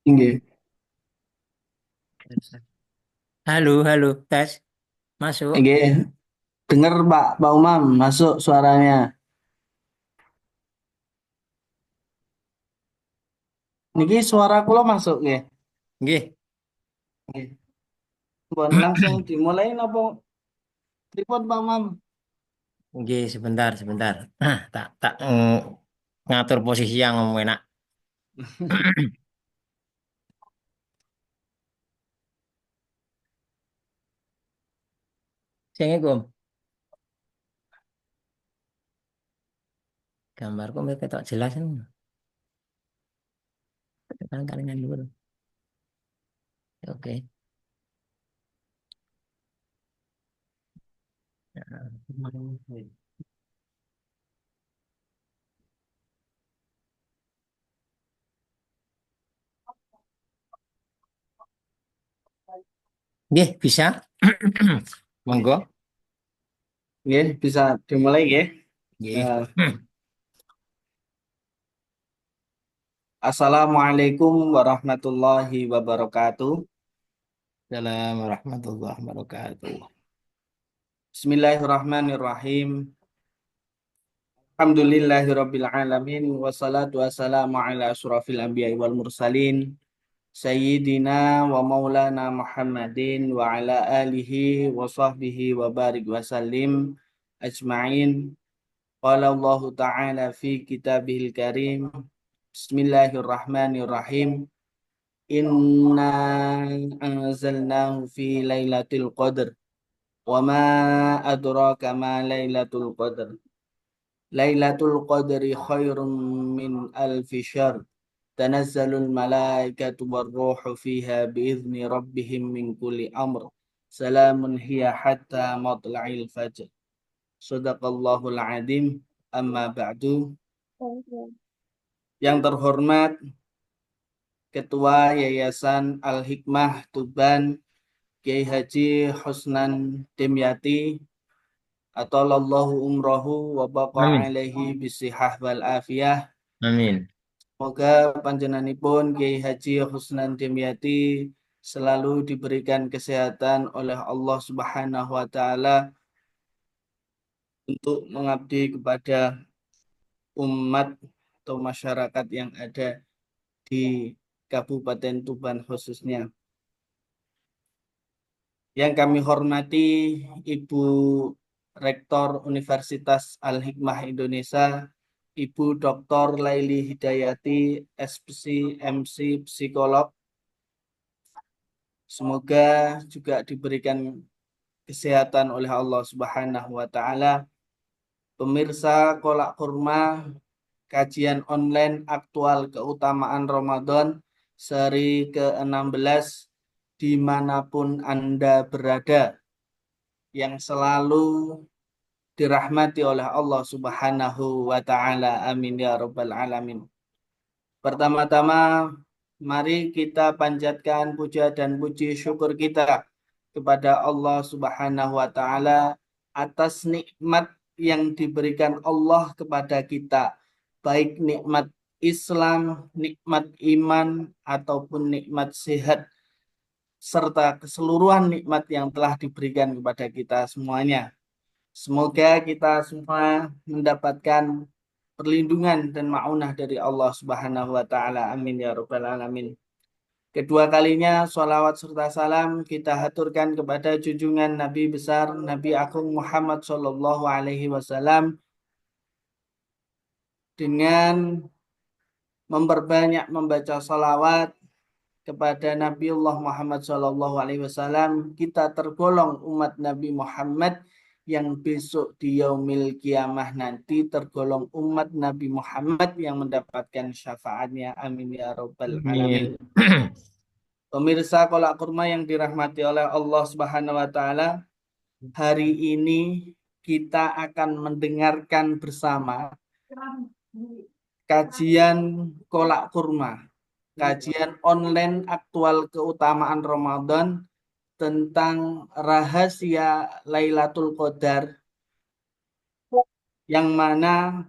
Nggih. Halo, halo, tes, masuk. Nggih. Dengar Pak Umam masuk suaranya. Niki suara kula masuk nggih. Nggih, Nggih. Bon langsung dimulai napa pripun Pak Umam? nggih, sebentar, sebentar. Nah, tak tak ngatur posisi yang enak. Assalamualaikum. Gambarku mereka ketok jelas kan? Kan kalian dulu. Oke. Nggih, bisa. Nggih. Monggo. Nggih, bisa dimulai nggih. Nggih. Eh, Assalamualaikum warahmatullahi wabarakatuh. Assalamualaikum warahmatullahi wabarakatuh. Bismillahirrahmanirrahim. Alhamdulillahirabbil alamin wassalatu wassalamu ala asyrafil anbiya'i wal mursalin. Sayyidina wa maulana Muhammadin wa ala alihi wa sahbihi wa barik wa sallim ajma'in. Qala Allah Ta'ala fi kitabihil karim. Bismillahirrahmanirrahim. Inna anzalnahu fi lailatul qadr. Wa ma adraka ma lailatul qadr. Lailatul qadri khairum min alfi syahr. Tanazzalul malaikatu warruhu fiha biizni rabbihim min kulli amr. Salamun hiya hatta matla'il fajr. Sadaqallahul adzim. Amma ba'du. Yang terhormat Ketua Yayasan Al-Hikmah Tuban Kiai Haji Husnan Dimyati Atalallahu umrohu wa baqa Amin. alaihi bisihah wal afiyah. Amin. Semoga panjenenganipun Kiai Haji Husnan Dimyati selalu diberikan kesehatan oleh Allah Subhanahu wa taala untuk mengabdi kepada umat atau masyarakat yang ada di Kabupaten Tuban khususnya. Yang kami hormati Ibu Rektor Universitas Al-Hikmah Indonesia, Ibu Dr. Laili Hidayati, SPC, MC, Psikolog. Semoga juga diberikan kesehatan oleh Allah Subhanahu wa taala. Pemirsa Kolak Kurma, kajian online aktual keutamaan Ramadan seri ke-16 dimanapun Anda berada, yang selalu dirahmati oleh Allah Subhanahu wa taala. Amin ya rabbal alamin. Pertama-tama mari kita panjatkan puja dan puji syukur kita kepada Allah Subhanahu wa taala atas nikmat yang diberikan Allah kepada kita, baik nikmat Islam, nikmat iman ataupun nikmat sehat, serta keseluruhan nikmat yang telah diberikan kepada kita semuanya. Semoga kita semua mendapatkan perlindungan dan maunah dari Allah Subhanahu wa taala. Amin ya rabbal alamin. Kedua kalinya sholawat serta salam kita haturkan kepada junjungan Nabi besar Nabi Agung Muhammad Shallallahu Alaihi Wasallam dengan memperbanyak membaca sholawat kepada Nabiullah Muhammad Shallallahu Alaihi Wasallam. Kita tergolong umat Nabi Muhammad yang besok di yaumil kiamah nanti tergolong umat Nabi Muhammad yang mendapatkan syafaatnya. Amin ya rabbal alamin. Amin. Pemirsa kolak kurma yang dirahmati oleh Allah Subhanahu wa taala, hari ini kita akan mendengarkan bersama kajian kolak kurma, kajian online aktual keutamaan Ramadan tentang rahasia Lailatul Qadar, yang mana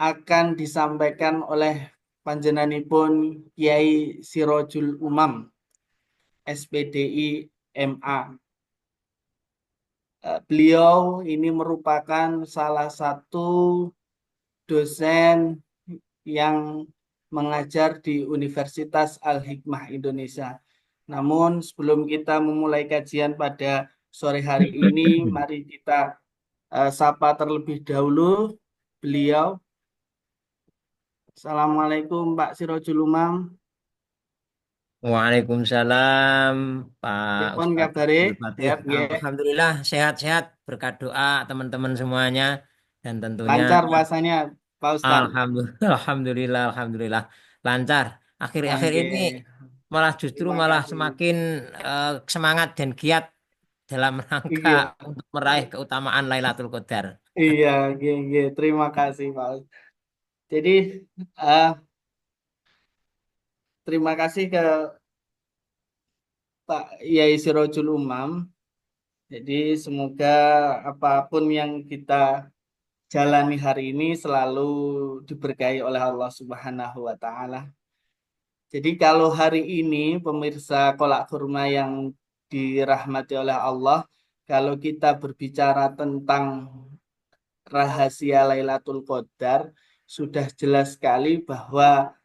akan disampaikan oleh panjenenganipun Kiai Sirojul Umam, SPDI MA. Beliau ini merupakan salah satu dosen yang mengajar di Universitas Al-Hikmah Indonesia. Namun sebelum kita memulai kajian pada sore hari ini, mari kita sapa terlebih dahulu beliau. Assalamualaikum Pak Sirojul Umam. Waalaikumsalam, Pak Pripun Ustadz kabare? Abdul Fatih. Sehat nggih? Alhamdulillah sehat-sehat. Berkat doa teman-teman semuanya dan tentunya Lancar puasanya Pak Ustadz. alhamdulillah, alhamdulillah, alhamdulillah lancar. Akhir-akhir ini Oke. malah justru Terima malah kasih. semakin semangat dan giat dalam rangka Iya. untuk meraih keutamaan Lailatul Qadar. Iya, nggih, nggih. Terima kasih Pak. Jadi eh, terima kasih ke Pak Yai Sirojul Umam. Jadi semoga apapun yang kita jalani hari ini selalu diberkahi oleh Allah Subhanahu wa taala. Jadi kalau hari ini pemirsa kolak kurma yang dirahmati oleh Allah, kalau kita berbicara tentang rahasia Lailatul Qadar, sudah jelas sekali bahwa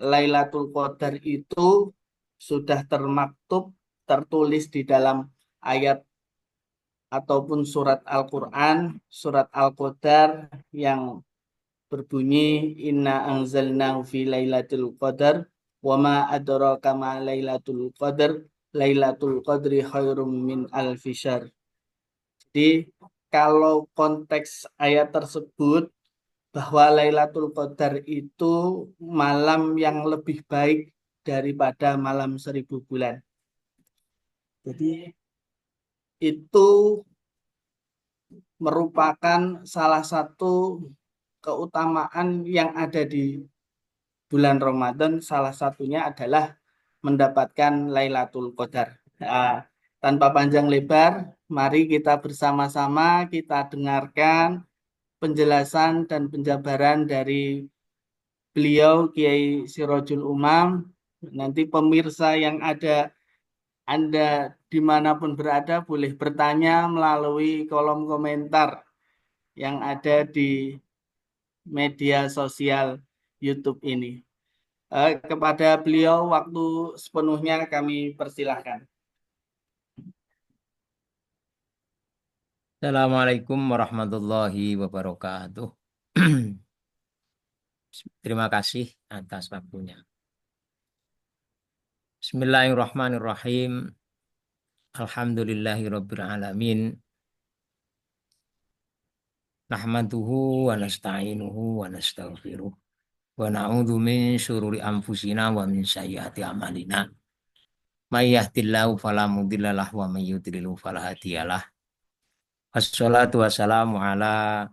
Lailatul Qadar itu sudah termaktub, tertulis di dalam ayat ataupun surat Al-Quran, surat Al-Qadar yang berbunyi Inna anzalnahu fi lailatul qadar wa ma adraka ma lailatul qadar lailatul qadri khairum min alfi syahr. Jadi kalau konteks ayat tersebut bahwa Lailatul Qadar itu malam yang lebih baik daripada malam 1000 bulan. Jadi itu merupakan salah satu keutamaan yang ada di bulan Ramadan. Salah satunya adalah mendapatkan Lailatul Qadar. Nah, tanpa panjang lebar, mari kita bersama-sama kita dengarkan penjelasan dan penjabaran dari beliau Kiai Sirojul Umam. Nanti pemirsa yang ada, Anda dimanapun berada boleh bertanya melalui kolom komentar yang ada di media sosial YouTube ini. Kepada beliau waktu sepenuhnya kami persilahkan. Assalamualaikum warahmatullahi wabarakatuh. Terima kasih atas waktunya. Bismillahirrahmanirrahim. Alhamdulillahirabbil alamin. Nahmaduhu wa nasta'inuhu wa nastaghfiruh. Wa na'udzu min syururi anfusina wa min sayyiati a'malina. May yahdihillahu fala mudhillalah wa may yudlilhu fala hadiyalah. Wassalatu wassalamu ala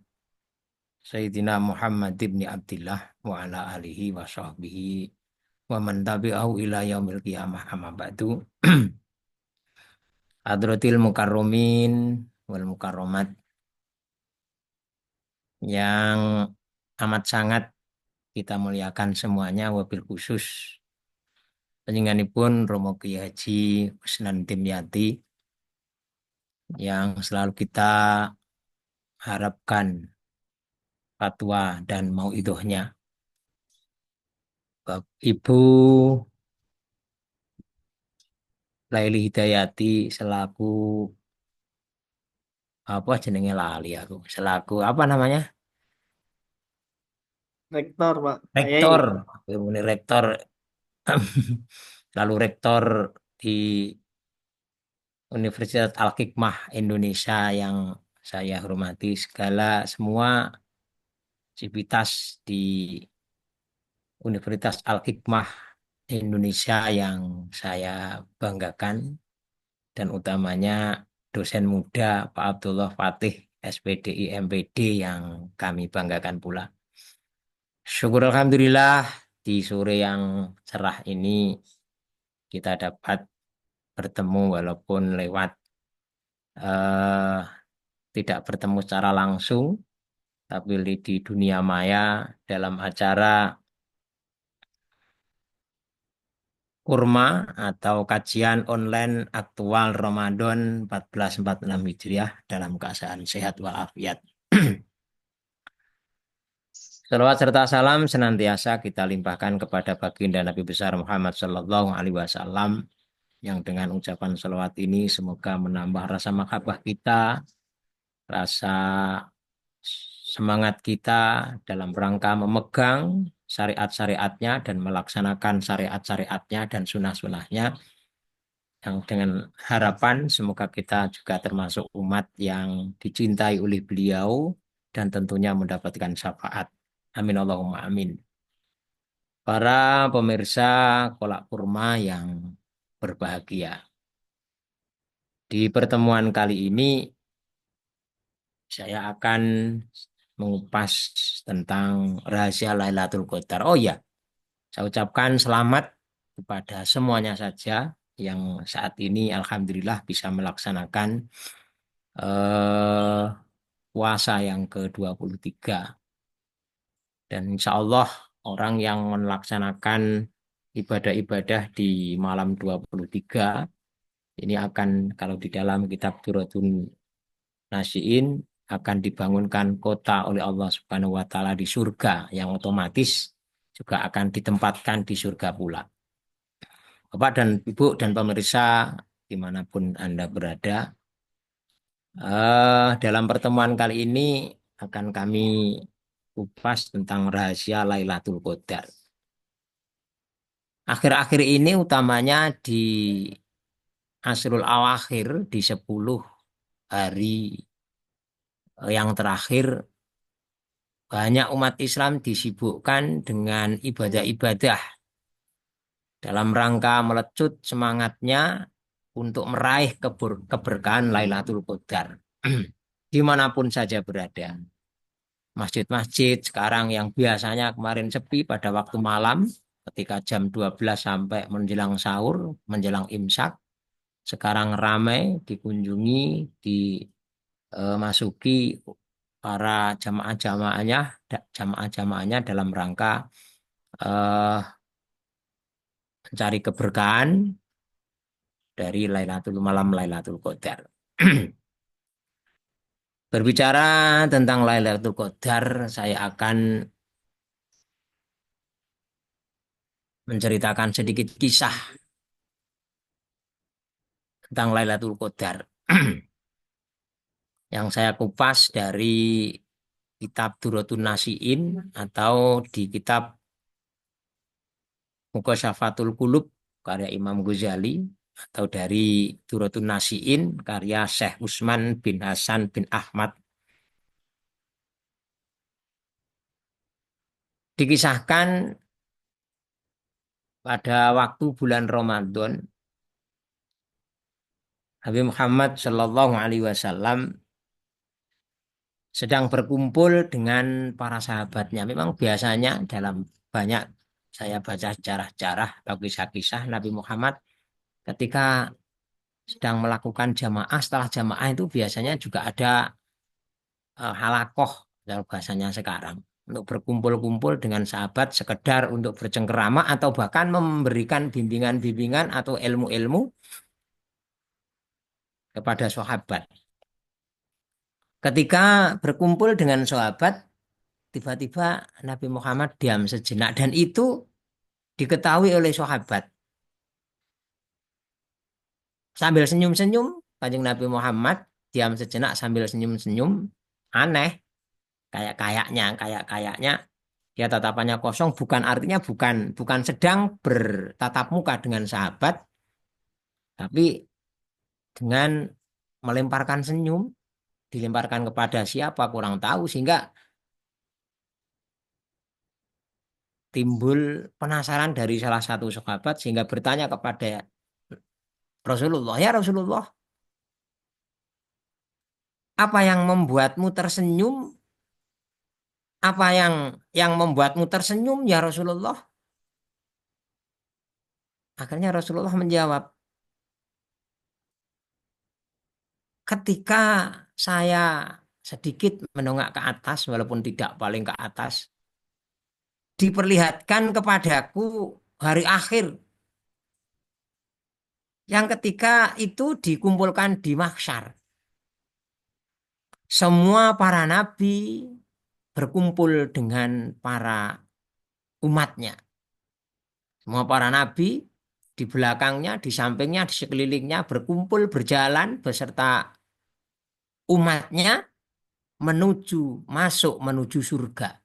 Sayyidina Muhammad ibn Abdillah wa ala alihi wa sahbihi wa man tabi'ahu ila yaumil qiyamah amma ba'du. Hadratil mukarramin wal mukarramat yang amat sangat kita muliakan semuanya, wabil khusus panjenenganipun Romo Kiai Haji Kusnan Dimyati yang selalu kita harapkan fatwa dan mauidhohnya. Ibu Laili Hidayati selaku apa jenenge lali aku, selaku apa namanya, Rektor Pak Yai. rektor, ini rektor lalu rektor di Universitas Al-Hikmah Indonesia yang saya hormati, segala semua sivitas di Universitas Al-Hikmah Indonesia yang saya banggakan, dan utamanya dosen muda Pak Abdullah Fatih SPDI MPD yang kami banggakan pula. Syukur Alhamdulillah di sore yang cerah ini kita dapat bertemu walaupun lewat eh, tidak bertemu secara langsung, tapi di dunia maya dalam acara kurma atau kajian online aktual Ramadan 1446 Hijriah dalam keadaan sehat walafiat. Salawat serta salam senantiasa kita limpahkan kepada baginda Nabi besar Muhammad Sallallahu Alaihi Wasallam yang dengan ucapan salawat ini semoga menambah rasa mahabbah kita, rasa semangat kita dalam rangka memegang syariat-syariatnya dan melaksanakan syariat-syariatnya dan sunnah-sunnahnya yang dengan harapan semoga kita juga termasuk umat yang dicintai oleh beliau dan tentunya mendapatkan syafaat. Amin Allahumma amin. Para pemirsa Kolak Kurma yang berbahagia. Di pertemuan kali ini saya akan mengupas tentang rahasia Lailatul Qadar. Oh ya, saya ucapkan selamat kepada semuanya saja yang saat ini alhamdulillah bisa melaksanakan eh, puasa yang ke-23. Dan insya Allah orang yang melaksanakan ibadah-ibadah di malam 23 ini akan kalau di dalam kitab Duratun Nasiin akan dibangunkan kota oleh Allah Subhanahu wa taala di surga yang otomatis juga akan ditempatkan di surga pula. Bapak dan Ibu dan pemirsa dimanapun Anda berada, dalam pertemuan kali ini akan kami kupas tentang rahasia Lailatul Qadar. Akhir-akhir ini utamanya di Asrul Awakhir di 10 hari yang terakhir banyak umat Islam disibukkan dengan ibadah-ibadah dalam rangka melecut semangatnya untuk meraih keberkahan Lailatul Qadar. Dimanapun saja berada. Masjid-masjid sekarang yang biasanya kemarin sepi pada waktu malam, ketika jam 12 sampai menjelang sahur, menjelang imsak, sekarang ramai dikunjungi, dimasuki para jamaah-jamaahnya dalam rangka eh, mencari keberkahan dari malam Lailatul Qadar. Berbicara tentang Lailatul Qadar, saya akan menceritakan sedikit kisah tentang Lailatul Qadar yang saya kupas dari kitab Duratun Nasiin atau di kitab Mukasyafatul Qulub karya Imam Ghazali atau dari Duratun Nasiin karya Syekh Usman bin Hasan bin Ahmad. Dikisahkan pada waktu bulan Ramadan Nabi Muhammad Shallallahu Alaihi Wasallam sedang berkumpul dengan para sahabatnya. Memang biasanya dalam banyak saya baca sejarah-sejarah atau kisah-kisah Nabi Muhammad ketika sedang melakukan jamaah, setelah jamaah itu biasanya juga ada halakoh dalam bahasanya sekarang. Untuk berkumpul-kumpul dengan sahabat sekedar untuk bercengkerama atau bahkan memberikan bimbingan-bimbingan atau ilmu-ilmu kepada sahabat. Ketika berkumpul dengan sahabat, tiba-tiba Nabi Muhammad diam sejenak dan itu diketahui oleh sahabat. Sambil senyum-senyum, Kanjeng Nabi Muhammad diam sejenak sambil senyum-senyum, aneh, kayak-kayaknya dia tatapannya kosong bukan artinya bukan bukan sedang bertatap muka dengan sahabat, tapi dengan melemparkan senyum, dilemparkan kepada siapa kurang tahu sehingga timbul penasaran dari salah satu sahabat sehingga bertanya kepada Rasulullah, ya Rasulullah, apa yang membuatmu tersenyum? Apa yang membuatmu tersenyum ya Rasulullah? Akhirnya Rasulullah menjawab, ketika saya sedikit menongak ke atas, walaupun tidak paling ke atas, diperlihatkan kepadaku hari akhir. Yang ketiga itu dikumpulkan di mahsyar. Semua para nabi berkumpul dengan para umatnya. Semua para nabi di belakangnya, di sampingnya, di sekelilingnya berkumpul berjalan beserta umatnya menuju surga.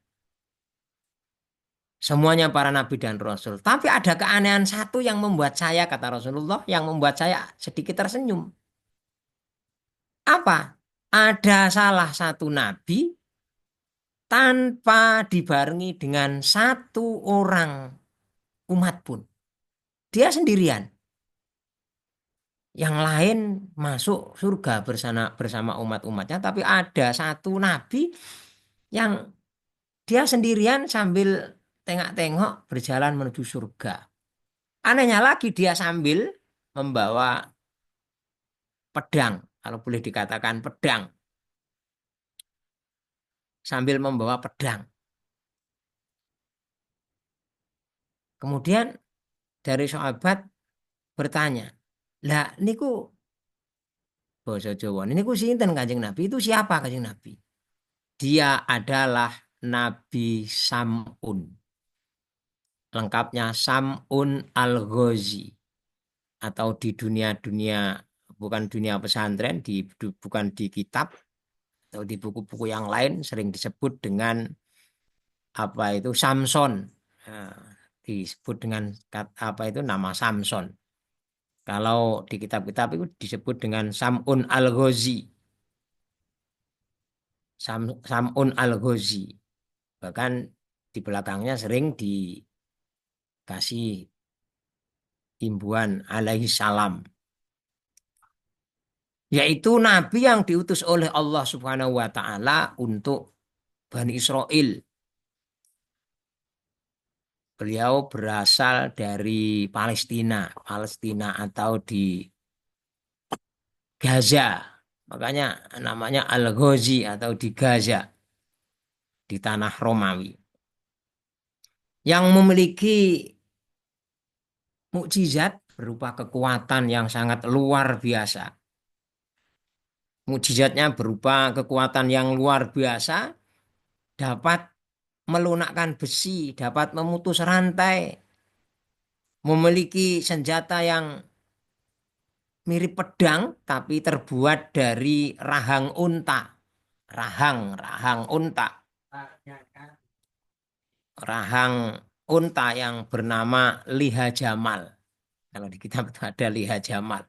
Semuanya para nabi dan rasul. Tapi ada keanehan satu yang membuat saya, kata Rasulullah, yang membuat saya sedikit tersenyum. Apa? Ada salah satu nabi tanpa dibarengi dengan satu orang umat pun. Dia sendirian. Yang lain masuk surga bersama umat-umatnya, tapi ada satu nabi yang dia sendirian sambil tengok-tengok berjalan menuju surga. Anehnya lagi dia sambil membawa pedang, kalau boleh dikatakan pedang, sambil membawa pedang. Kemudian dari sahabat bertanya, lah niku basa Jawa, niku sinten Kanjeng Nabi? Itu siapa Kanjeng Nabi? Dia adalah Nabi Sam'un. Lengkapnya Sam'un Al-Ghazi. Atau di dunia-dunia, bukan dunia pesantren, bukan di kitab, atau di buku-buku yang lain sering disebut dengan apa itu Samson. Nah, disebut dengan apa itu nama Samson. Kalau di kitab-kitab itu disebut dengan Sam'un Al-Ghazi. Sam'un Al-Ghazi. Bahkan di belakangnya sering dikasih imbuhan alaihi salam. Yaitu nabi yang diutus oleh Allah Subhanahu wa taala untuk Bani Israel. Beliau berasal dari Palestina, Palestina atau di Gaza. Makanya namanya Al-Ghazi atau di Gaza, di tanah Romawi. Yang memiliki mukjizat berupa kekuatan yang sangat luar biasa. Mukjizatnya berupa kekuatan yang luar biasa, dapat melunakkan besi, dapat memutus rantai, memiliki senjata yang mirip pedang tapi terbuat dari rahang unta. Rahang unta. Rahang unta yang bernama Liha Jamal. Kalau di kitab itu ada Liha Jamal.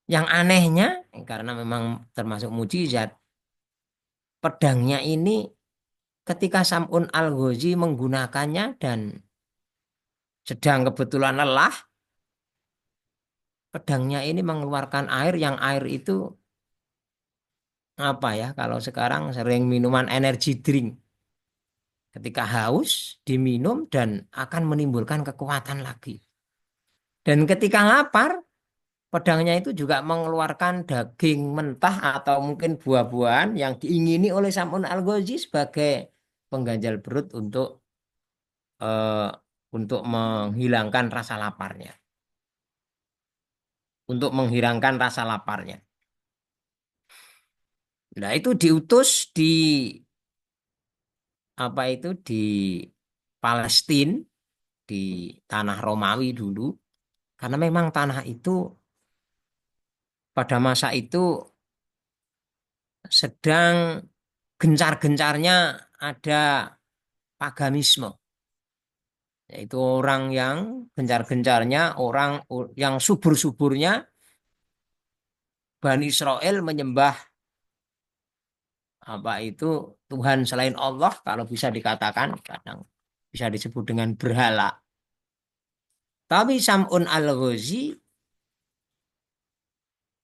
Yang anehnya, karena memang termasuk mujizat, pedangnya ini ketika Sam'un Al-Ghazi menggunakannya dan sedang kebetulan lelah, pedangnya ini mengeluarkan air yang air itu apa ya, kalau sekarang sering minuman energy drink. Ketika haus diminum dan akan menimbulkan kekuatan lagi. Dan ketika lapar, pedangnya itu juga mengeluarkan daging mentah atau mungkin buah-buahan yang diingini oleh Sam'un Al-Ghazi sebagai pengganjal perut eh, untuk menghilangkan rasa laparnya. Untuk menghilangkan rasa laparnya. Nah, itu diutus di apa itu di Palestina, di tanah Romawi dulu, karena memang tanah itu pada masa itu sedang gencar-gencarnya ada paganisme, yaitu orang yang gencar-gencarnya, orang yang subur-suburnya Bani Israel menyembah apa itu Tuhan selain Allah, kalau bisa dikatakan kadang bisa disebut dengan berhala. Tapi Sam'un Al-Ghazi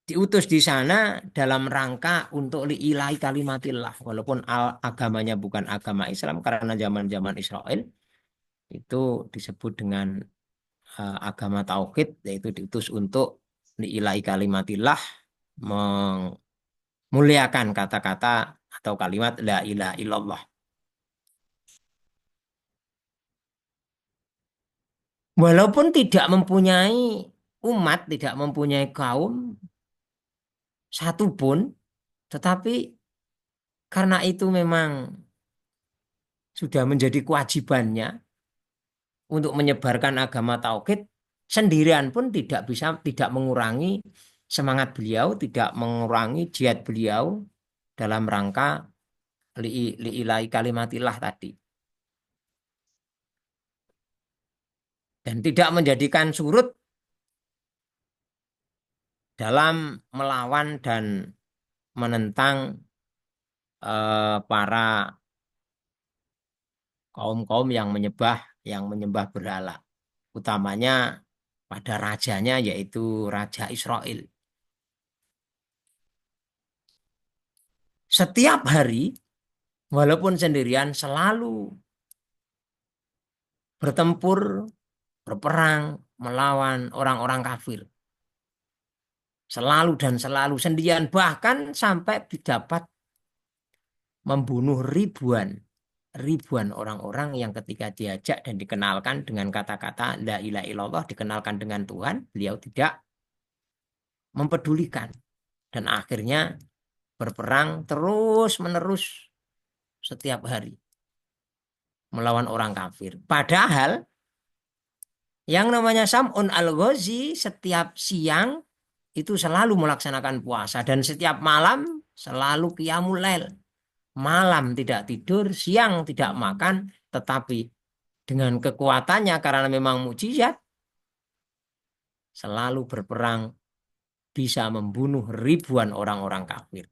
diutus di sana dalam rangka untuk li'ilahi kalimatillah, walaupun agamanya bukan agama Islam, karena zaman-zaman Israel itu disebut dengan agama tauhid, yaitu diutus untuk li'ilahi kalimatillah, memuliakan kata-kata atau kalimat la ilaha illallah. Walaupun tidak mempunyai umat, tidak mempunyai kaum satupun, tetapi karena itu memang sudah menjadi kewajibannya untuk menyebarkan agama tauhid, sendirian pun tidak bisa, tidak mengurangi semangat beliau, tidak mengurangi jihad beliau dalam rangka li'ilai kalimatillah tadi. Dan tidak menjadikan surut dalam melawan dan menentang para kaum-kaum yang menyembah berhala, utamanya pada rajanya yaitu Raja Israel. Setiap hari, walaupun sendirian, selalu bertempur, berperang, melawan orang-orang kafir. Selalu dan selalu sendirian, bahkan sampai dapat membunuh ribuan orang-orang yang ketika diajak dan dikenalkan dengan kata-kata la ilaha illallah, dikenalkan dengan Tuhan, beliau tidak mempedulikan. Dan akhirnya berperang terus-menerus setiap hari melawan orang kafir. Padahal yang namanya Sam'un al-Ghazi setiap siang itu selalu melaksanakan puasa dan setiap malam selalu qiyamul lail. Malam tidak tidur, siang tidak makan, tetapi dengan kekuatannya karena memang mukjizat selalu berperang bisa membunuh ribuan orang-orang kafir.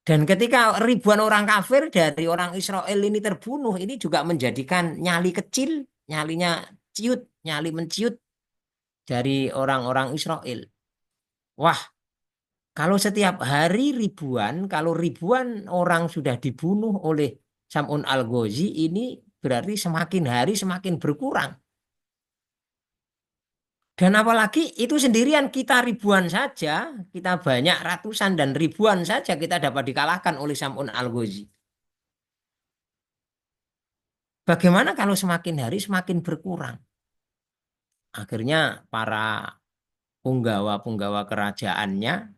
Dan ketika ribuan orang kafir dari orang Israel ini terbunuh, ini juga menjadikan nyali kecil, nyalinya ciut, nyali menciut dari orang-orang Israel. Wah, kalau setiap hari ribuan, kalau ribuan orang sudah dibunuh oleh Sam'un al-Ghazi, ini berarti semakin hari semakin berkurang. Dan apalagi itu sendirian, kita ribuan saja, kita banyak ratusan dan ribuan saja kita dapat dikalahkan oleh Sam'un al-Ghazi. Bagaimana kalau semakin hari semakin berkurang? Akhirnya para punggawa-punggawa kerajaannya,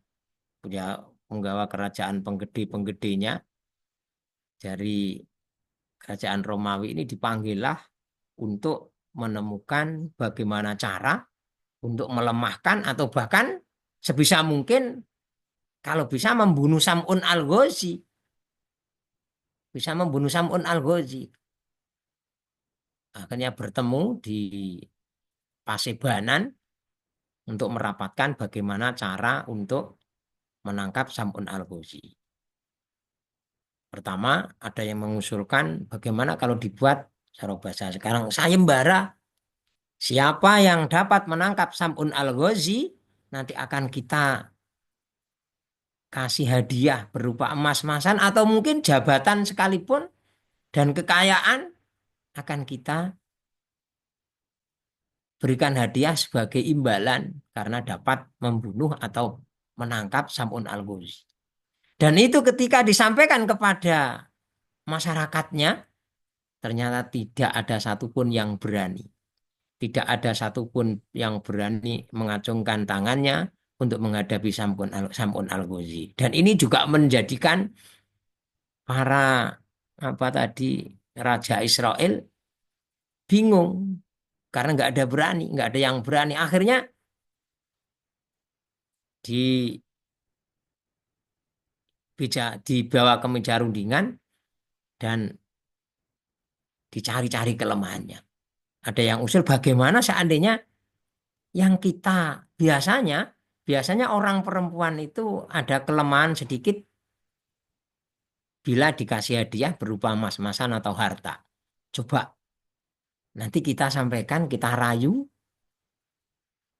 punya punggawa kerajaan penggede-penggedenya dari kerajaan Romawi ini dipanggillah untuk menemukan bagaimana cara untuk melemahkan atau bahkan sebisa mungkin kalau bisa membunuh Sam'un al-Ghazi. Bisa membunuh Sam'un al-Ghazi. Akhirnya bertemu di Pasebanan untuk merapatkan bagaimana cara untuk menangkap Sam'un al-Ghazi. Pertama, ada yang mengusulkan bagaimana kalau dibuat cara bahasa sekarang sayembara. Siapa yang dapat menangkap Sam'un al-Ghazi nanti akan kita kasih hadiah berupa emas-emasan atau mungkin jabatan sekalipun dan kekayaan akan kita berikan hadiah sebagai imbalan karena dapat membunuh atau menangkap Sam'un al-Ghazi. Dan itu ketika disampaikan kepada masyarakatnya, ternyata tidak ada satupun yang berani. Tidak ada satupun yang berani mengacungkan tangannya untuk menghadapi Sam'un al-Ghazi. Dan ini juga menjadikan para apa tadi Raja Israel bingung karena nggak ada berani, nggak ada yang berani. Akhirnya di dibawa ke meja rundingan dan dicari-cari kelemahannya. Ada yang usul bagaimana seandainya yang kita biasanya orang perempuan itu ada kelemahan sedikit bila dikasih hadiah berupa emas-emasan atau harta. Coba nanti kita sampaikan, kita rayu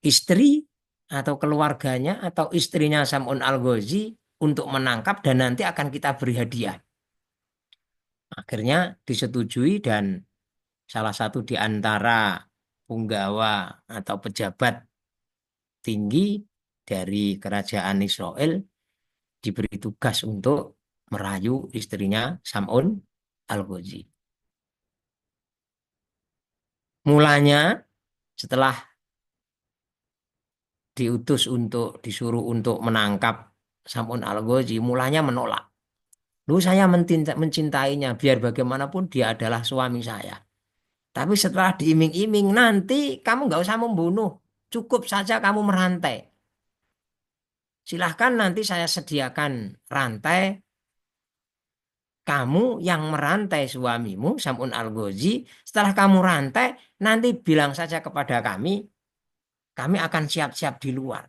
istri atau keluarganya atau istrinya Sam'un al-Ghazi untuk menangkap dan nanti akan kita beri hadiah. Akhirnya disetujui dan salah satu di antara punggawa atau pejabat tinggi dari kerajaan Israel diberi tugas untuk merayu istrinya Sam'un al-Ghazi. Mulanya setelah disuruh untuk menangkap Sam'un Al-Ghazi, mulanya menolak. Lu saya mencintainya, biar bagaimanapun dia adalah suami saya. Tapi setelah diiming-iming, nanti kamu nggak usah membunuh, cukup saja kamu merantai. Silahkan nanti saya sediakan rantai, kamu yang merantai suamimu, Sam'un Al-Ghazi. Setelah kamu rantai, nanti bilang saja kepada kami akan siap-siap di luar.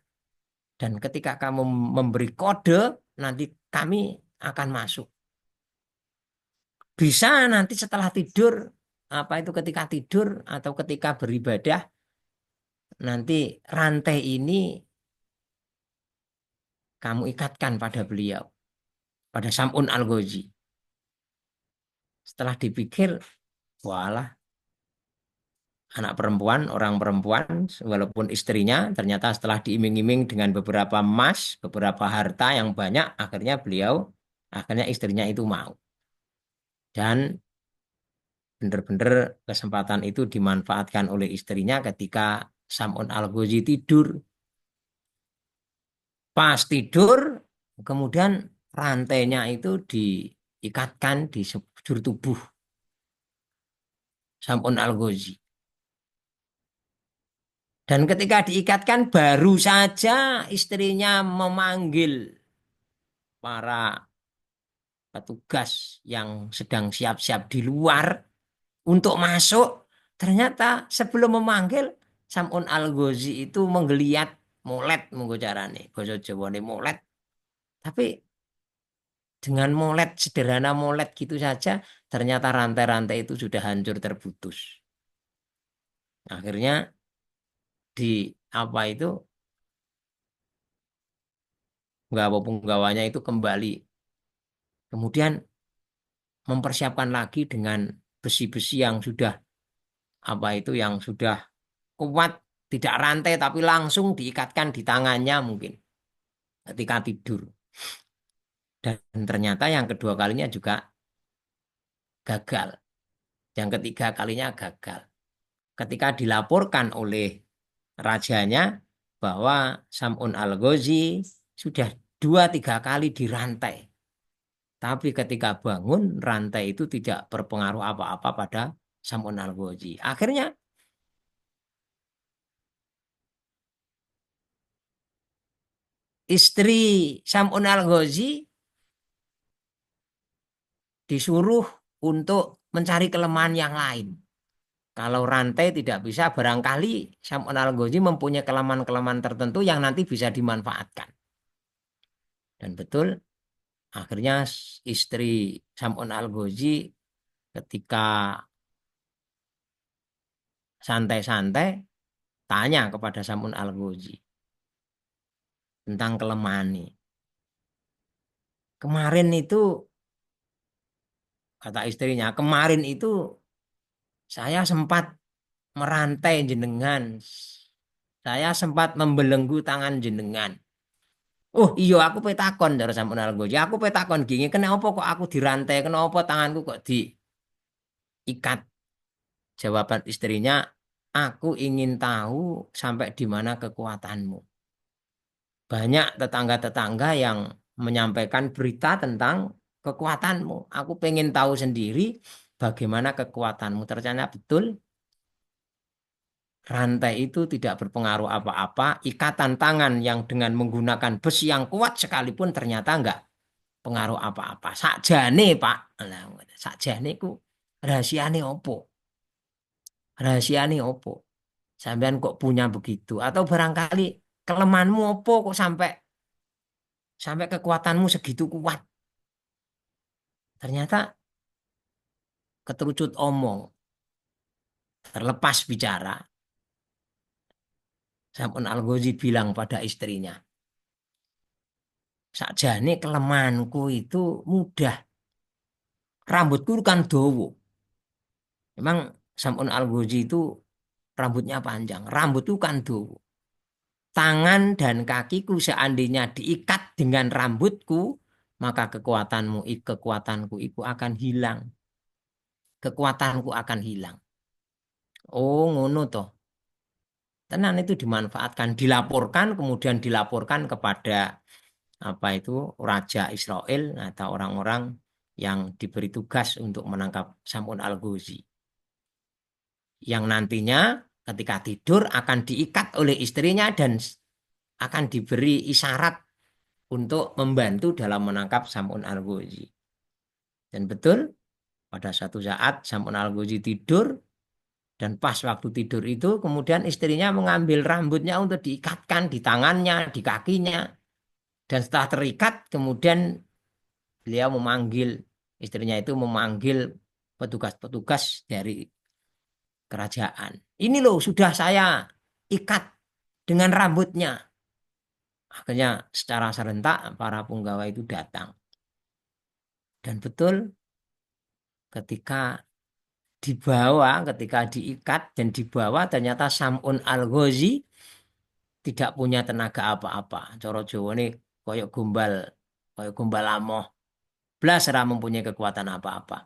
Dan ketika kamu memberi kode, nanti kami akan masuk. Bisa nanti setelah tidur, apa itu ketika tidur atau ketika beribadah, nanti rantai ini kamu ikatkan pada beliau, pada Sam'un Al-Ghazi. Setelah dipikir, walah, anak perempuan, orang perempuan, walaupun istrinya, ternyata setelah diiming-iming dengan beberapa emas, beberapa harta yang banyak, akhirnya istrinya itu mau. Dan benar-benar kesempatan itu dimanfaatkan oleh istrinya ketika Sam'un Al-Ghazi tidur. Pas tidur, kemudian rantainya itu diikatkan di sekujur tubuh Sam'un Al-Ghazi. Dan ketika diikatkan, baru saja istrinya memanggil para petugas yang sedang siap-siap di luar untuk masuk. Ternyata sebelum memanggil, Sam'un Al-Ghazi itu menggeliat, molet monggo carane, basa Jawane molet. Tapi dengan molet, sederhana molet gitu saja, ternyata rantai-rantai itu sudah hancur terputus. Akhirnya di apa itu, penggawanya itu kembali. Kemudian mempersiapkan lagi dengan besi-besi yang sudah apa itu, yang sudah kuat, tidak rantai tapi langsung diikatkan di tangannya mungkin ketika tidur. Dan ternyata yang kedua kalinya juga gagal. Yang ketiga kalinya gagal. Ketika dilaporkan oleh rajanya bahwa Sam'un Al-Ghazi sudah 2-3 kali dirantai. Tapi ketika bangun, rantai itu tidak berpengaruh apa-apa pada Sam'un Al-Ghazi. Akhirnya istri Sam'un Al-Ghazi disuruh untuk mencari kelemahan yang lain. Kalau rantai tidak bisa, barangkali Sam'un Al-Ghazi mempunyai kelemahan-kelemahan tertentu yang nanti bisa dimanfaatkan. Dan betul, akhirnya istri Sam'un Al-Ghazi ketika santai-santai tanya kepada Sam'un Al-Ghazi tentang kelemahannya. Kemarin itu, kata istrinya, kemarin itu saya sempat merantai jenengan. Saya sempat membelenggu tangan jenengan. Oh iya, aku petakon dari Sam'un Al-Ghazi. Aku petakon gini, kenapa kok aku dirantai? Kenapa tanganku kok diikat? Jawaban istrinya, aku ingin tahu sampai di mana kekuatanmu. Banyak tetangga-tetangga yang menyampaikan berita tentang kekuatanmu. Aku pengen tahu sendiri bagaimana kekuatanmu. Ternyata betul, rantai itu tidak berpengaruh apa-apa. Ikatan tangan yang dengan menggunakan besi yang kuat sekalipun ternyata enggak pengaruh apa-apa. Sakjane, Pak. Lah, sakjane ku rahasiane opo? Rahasiane opo? Sampean kok punya begitu? Atau barangkali kelemahanmu opo kok sampai sampai kekuatanmu segitu kuat? Ternyata keterucut omong, terlepas bicara. Sam'un Al-Ghazi bilang pada istrinya, sakjane kelemahanku itu mudah. Rambutku kan dowo. Memang Sam'un Al-Ghazi itu rambutnya panjang. Rambutku kan dowo. Tangan dan kakiku seandainya diikat dengan rambutku, maka kekuatanku itu akan hilang. Kekuatanku akan hilang. Oh, ngono toh. tenan itu dimanfaatkan, dilaporkan, kemudian dilaporkan kepada apa itu Raja Israel atau orang-orang yang diberi tugas untuk menangkap Sam'un Al-Ghuzi. Yang nantinya ketika tidur akan diikat oleh istrinya dan akan diberi isyarat untuk membantu dalam menangkap Sam'un Al-Ghuzi. Dan betul pada suatu saat Sam'un Al-Ghuzi tidur dan pas waktu tidur itu kemudian istrinya mengambil rambutnya untuk diikatkan di tangannya, di kakinya. Dan setelah terikat kemudian beliau memanggil istrinya itu memanggil petugas-petugas dari kerajaan. Ini loh sudah saya ikat dengan rambutnya. Akhirnya secara serentak para punggawa itu datang. Dan betul ketika dibawa, ketika diikat dan dibawa ternyata Sam'un Al-Ghazi tidak punya tenaga apa-apa. Coro Jawa ini koyok gombal amoh. Blas ora mempunyai kekuatan apa-apa.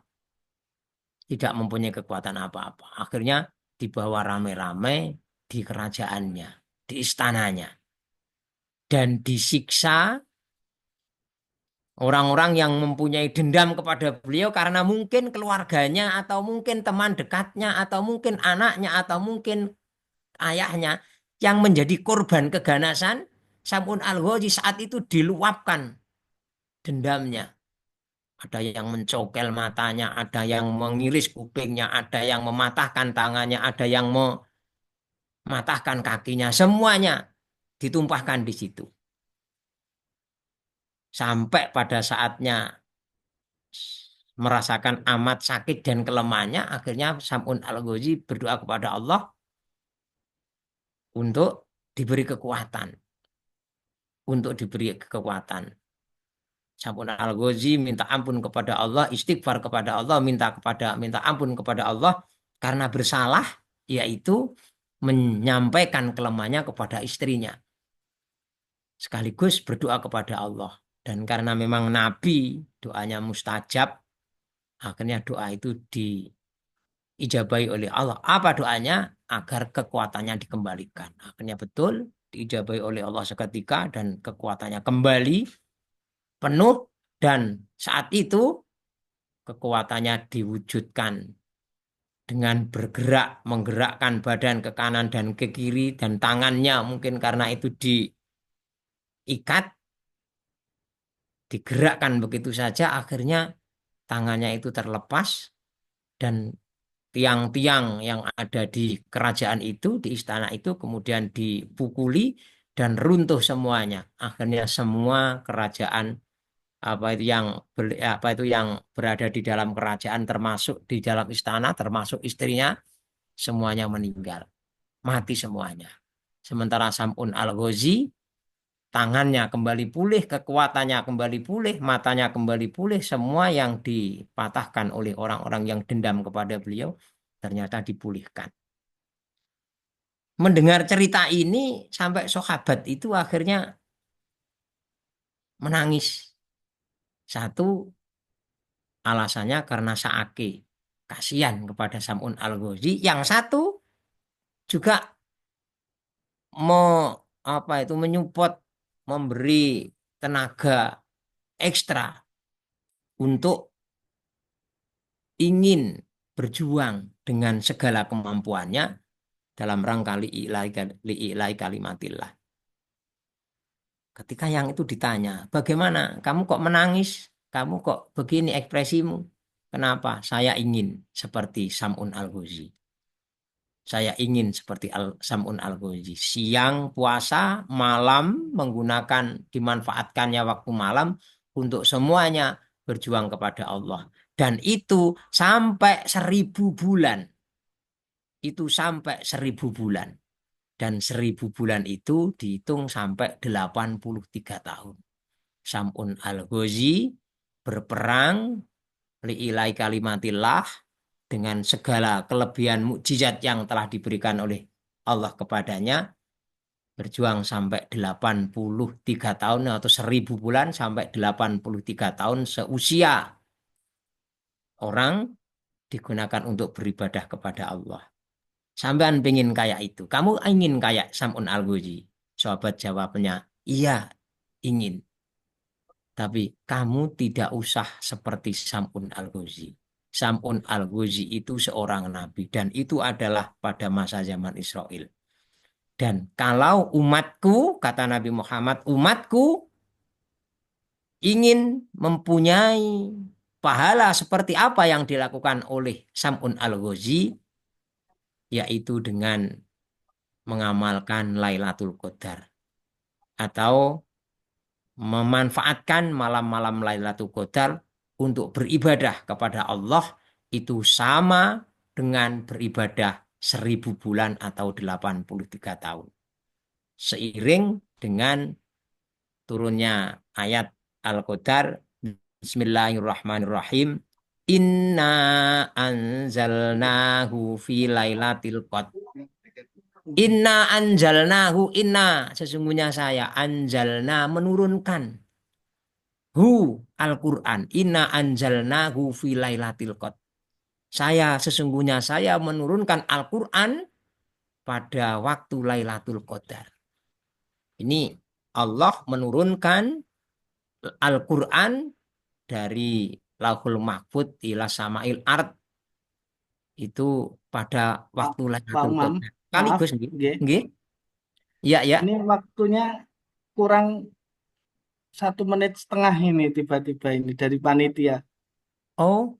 Tidak mempunyai kekuatan apa-apa. Akhirnya dibawa rame-rame di kerajaannya, di istananya. Dan disiksa orang-orang yang mempunyai dendam kepada beliau karena mungkin keluarganya atau mungkin teman dekatnya atau mungkin anaknya atau mungkin ayahnya yang menjadi korban keganasan Sam'un Al-Ghazi saat itu diluapkan dendamnya. Ada yang mencokel matanya, ada yang mengiris kupingnya, ada yang mematahkan tangannya, ada yang mematahkan kakinya. Semuanya ditumpahkan di situ. Sampai pada saatnya merasakan amat sakit dan kelemahannya, akhirnya Sam'un Al-Ghazi berdoa kepada Allah untuk diberi kekuatan. Untuk diberi kekuatan. Sam'un Al-Ghazi minta ampun kepada Allah, istighfar kepada Allah, minta ampun kepada Allah karena bersalah, yaitu menyampaikan kelemahannya kepada istrinya. Sekaligus berdoa kepada Allah. Dan karena memang Nabi doanya mustajab, akhirnya doa itu diijabahi oleh Allah. Apa doanya? Agar kekuatannya dikembalikan. Akhirnya betul diijabahi oleh Allah seketika dan kekuatannya kembali penuh dan saat itu kekuatannya diwujudkan dengan bergerak, menggerakkan badan ke kanan dan ke kiri dan tangannya mungkin karena itu diikat, digerakkan begitu saja akhirnya tangannya itu terlepas dan tiang-tiang yang ada di kerajaan itu, di istana itu kemudian dipukuli dan runtuh semuanya. Akhirnya semua kerajaan apa itu yang berada di dalam kerajaan termasuk di dalam istana termasuk istrinya semuanya meninggal, mati semuanya. Sementara Sam'un Al-Ghazi tangannya kembali pulih, kekuatannya kembali pulih, matanya kembali pulih, semua yang dipatahkan oleh orang-orang yang dendam kepada beliau ternyata dipulihkan. Mendengar cerita ini sampai sahabat itu akhirnya menangis. Satu alasannya karena saake kasihan kepada Sam'un Al-Ghazi. Yang satu juga mau apa itu menyupport memberi tenaga ekstra untuk ingin berjuang dengan segala kemampuannya dalam rangka li'ilai kalimatillah. Ketika yang itu ditanya, bagaimana? Kamu kok menangis? Kamu kok begini ekspresimu? Kenapa? Saya ingin seperti Sam'un Al-Ghazi. Saya ingin seperti Sam'un Al-Ghazi. Siang puasa, malam menggunakan dimanfaatkannya waktu malam untuk semuanya berjuang kepada Allah. Dan itu sampai 1.000 bulan. Itu sampai 1.000 bulan. Dan 1.000 bulan itu dihitung sampai 83 tahun. Sam'un Al-Ghazi berperang li'ilai kalimatillah dengan segala kelebihan mukjizat yang telah diberikan oleh Allah kepadanya berjuang sampai 83 tahun atau 1.000 bulan sampai 83 tahun seusia orang digunakan untuk beribadah kepada Allah. Sampean pengen kayak itu. Kamu ingin kayak Sam'un Al-Ghuzi. Sahabat jawabnya, iya ingin. Tapi kamu tidak usah seperti Sam'un Al-Ghuzi. Sam'un Al-Ghuzi itu seorang nabi. Dan itu adalah pada masa zaman Israel. Dan kalau umatku, kata Nabi Muhammad, umatku ingin mempunyai pahala seperti apa yang dilakukan oleh Sam'un Al-Ghuzi, yaitu dengan mengamalkan Lailatul Qadar atau memanfaatkan malam-malam Lailatul Qadar untuk beribadah kepada Allah itu sama dengan beribadah 1000 bulan atau 83 tahun. Seiring dengan turunnya ayat Al-Qadar, Bismillahirrahmanirrahim. Inna anzalnahu fi lailatul qadar. Inna anjalnahu inna. Sesungguhnya saya anjalna menurunkan. Hu Al-Quran. Inna anjalnahu fi lailatul qadar. Sesungguhnya saya menurunkan Al-Quran pada waktu Lailatul Qadar. Ini Allah menurunkan Al-Quran dari Lauhul Mahfud ila Sama'il Ard itu pada Pak, waktu Pak Lailatul Umam, Qadar. maaf, Sekaligus nggih. nggih. Nggih. Iya, ya. Ini waktunya kurang 1 menit setengah ini tiba-tiba ini dari panitia Oh,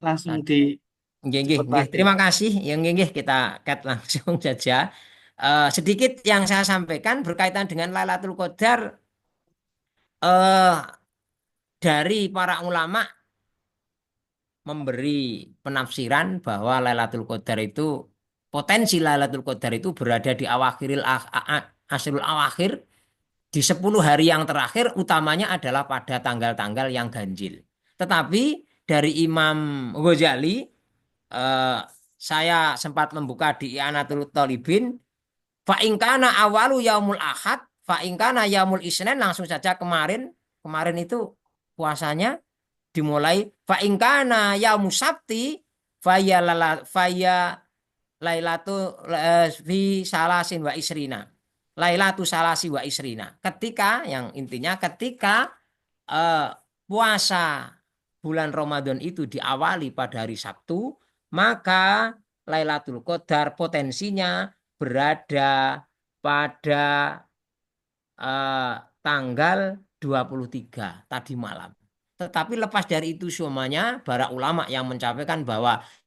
langsung nggih, nggih, nggih. dicepetake. Terima kasih. Ya, nggih, nggih. Kita cut langsung saja. Sedikit yang saya sampaikan berkaitan dengan Lailatul Qadar eh, dari para ulama memberi penafsiran bahwa Lailatul Qadar itu potensi Lailatul Qadar itu berada di asrul awakhir di 10 hari yang terakhir utamanya adalah pada tanggal-tanggal yang ganjil. Tetapi dari Imam Ghazali eh, saya sempat membuka di I'anatul Talibin fa awalu yaumul ahad fa yaumul isnin langsung saja kemarin itu puasanya dimulai fa yaumus sabti faya lailatu fi salasin wa isrina. Lailatu salasi wa isrina. Ketika yang intinya ketika eh, puasa bulan Ramadan itu diawali pada hari Sabtu, maka Lailatul Qadar potensinya berada pada eh, tanggal 23 tadi malam. Tetapi lepas dari itu semuanya, para ulama yang mencapai bahwa